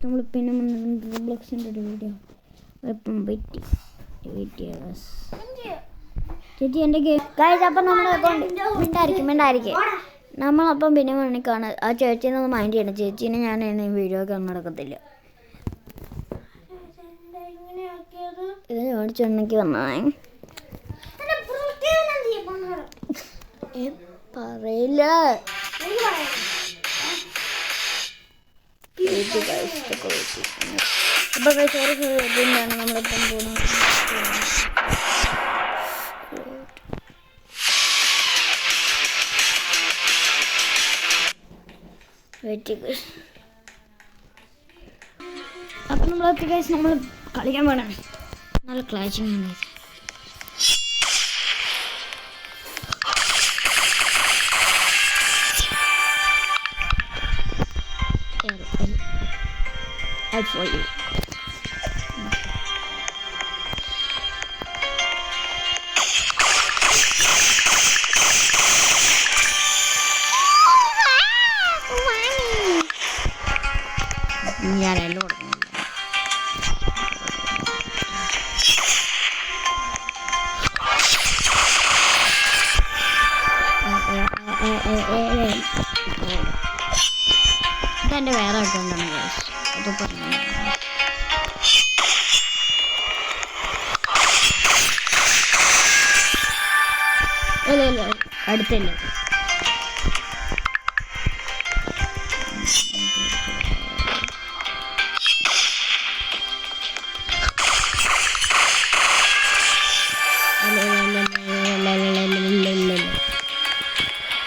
നമ്മൾ പിന്നെ ബ്ലോക്സിൻ്റെ ഒരു വീഡിയോ ഇപ്പം വെയിറ്റ് ചേച്ചി എൻ്റെ ഗൈസ്. അപ്പം നമ്മുടെ മിണ്ടായിരിക്കും നമ്മളപ്പം പിന്നെ മണിക്കാണ് ആ ചേച്ചീനെ ഒന്ന് മൈൻഡ് ചെയ്യണം. ചേച്ചീനെ ഞാൻ വീഡിയോ ഒക്കെ നടക്കത്തില്ല. ഇത് മേടിച്ചെണ്ണയ്ക്ക് വന്നേ പറയില്ല. അപ്പം ചോറ് നമ്മളിപ്പം പോകുന്നത്. അപ്പം നമ്മൾ കളിക്കാൻ വേണം. നല്ല ക്ലാച്ചിങ് ആണ്. For you. ഞാനെല്ലാം കൊടുക്കുന്നു. ഇതെൻ്റെ വേറെ അക്കൗണ്ടാണ് ഗൈസ്. അത് പറഞ്ഞു ഇല്ല അടുത്തില്ല.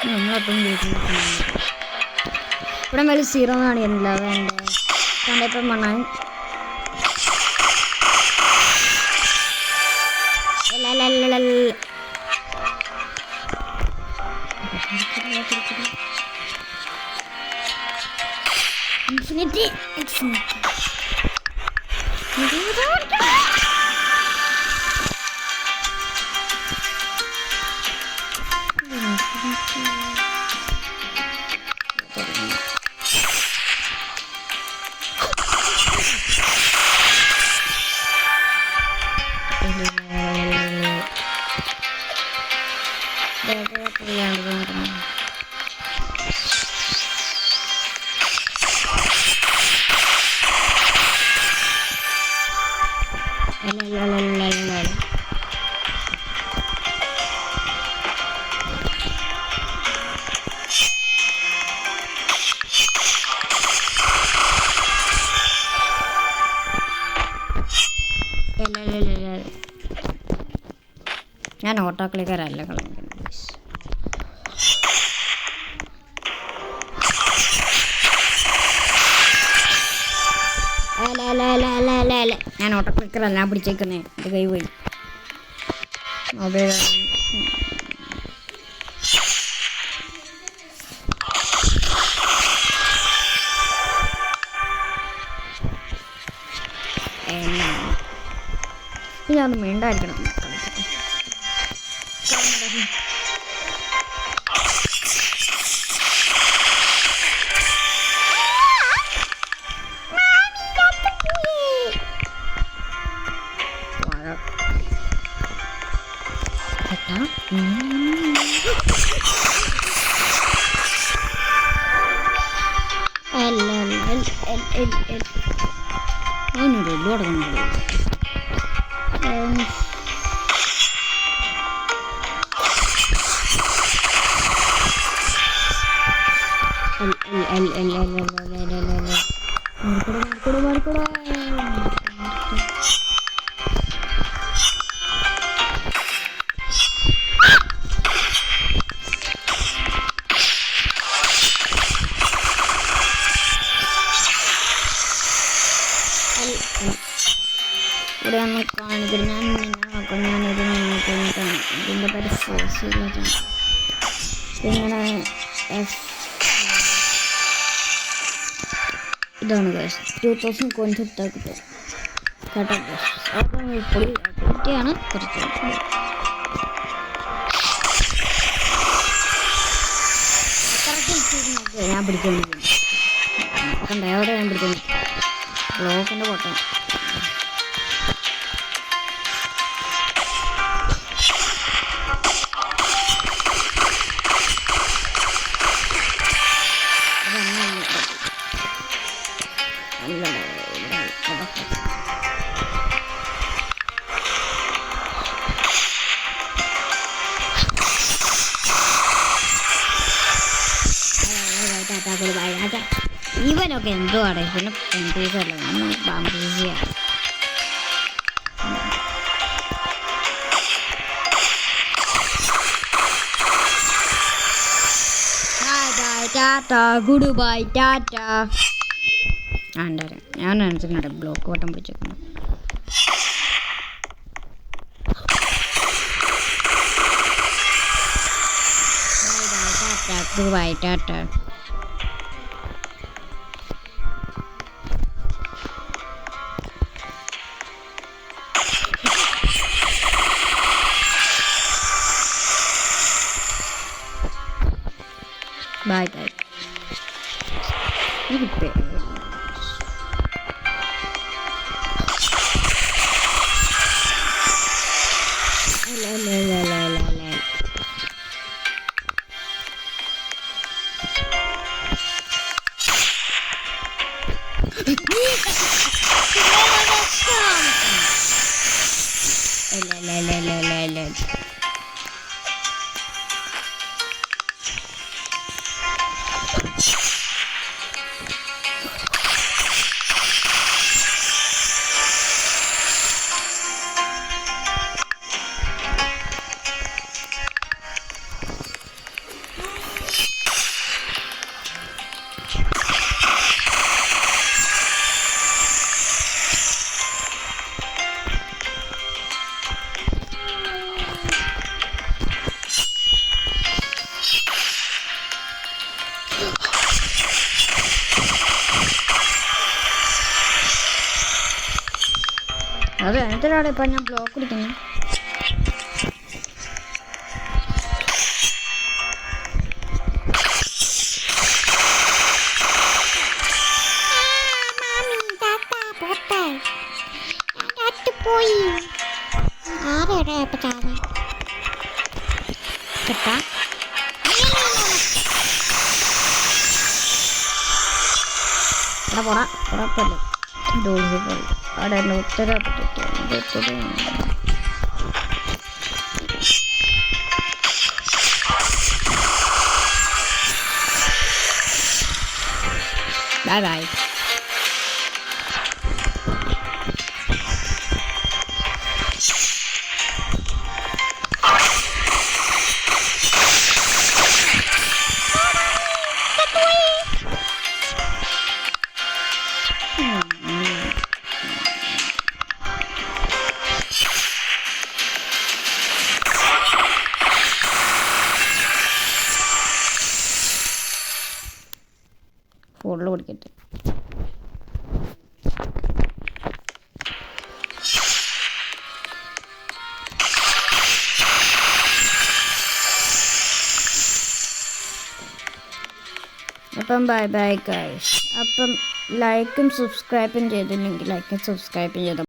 നമ്മളപ്പം ഇവിടെ മേലെ 0 കാണിക്കുന്നില്ല. അതെൻ്റെ കണ്ടപ്പം മണ്ണാൻ ഇൻഫിനിറ്റി ഞാൻ ഓട്ടോ ക്ലിക്കറല്ല കളിക്കുന്നത്. ഞാൻ ഓട്ടോ ക്ലിക്കറല്ല, ഞാൻ പിടിച്ചേക്കുന്നേ. എൻ്റെ കൈ പോയി. മൊബൈൽ ഞാൻ മിണ്ടായിരിക്കണം. അതിനൊരു എല്ലാം അടങ്ങുന്നുള്ളൂ. ഇവിടെ നമ്മൾ കാണിക്കുന്നത് ഞാൻ നോക്കാം. ഞാനിത് കഴിഞ്ഞിട്ടാണ് ഇതിൻ്റെ പേര് ഫോഴ്സ് ഇങ്ങനെ ഇതാണ് ഗൈസ് 2000 കോയിൻസ് എടുത്താൽ കിട്ടും കേട്ടോ ഗൈസ്. അപ്പം പൊളിയാണ് കുറച്ച് ഞാൻ പിടിക്കാൻ കണ്ടോ എവിടെ ഞാൻ പിടിക്കാൻ ബ്ലോക്കിൻ്റെ പൊട്ടം. ഇവനൊക്കെ എന്തോ ആണ് പിന്നെ പെൺപീസല്ല നമ്മൾ ബാംബീസിയാണ്. Tata good bye tata. ഞാൻ മനസ്സിലുണ്ട് ബ്ലോക്ക് വട്ടം പിടിച്ചേക്കുന്നു. Good bye tata. Bye bye. അത് എന്തിനാണ് ഇപ്പം ഞാൻ ബ്ലോക്ക് പിടിക്കുന്നത്? ഉറപ്പല്ലേ അവിടെ എന്നെ ഉത്തരവാദിത്തം. Bye bye. ഫോണിൽ കൊടുക്കട്ടെ. അപ്പം ബൈ ബൈ ഗൈസ്. അപ്പം ലൈക്കും സബ്സ്ക്രൈബും ചെയ്തില്ലെങ്കിൽ ലൈക്കും സബ്സ്ക്രൈബും ചെയ്ത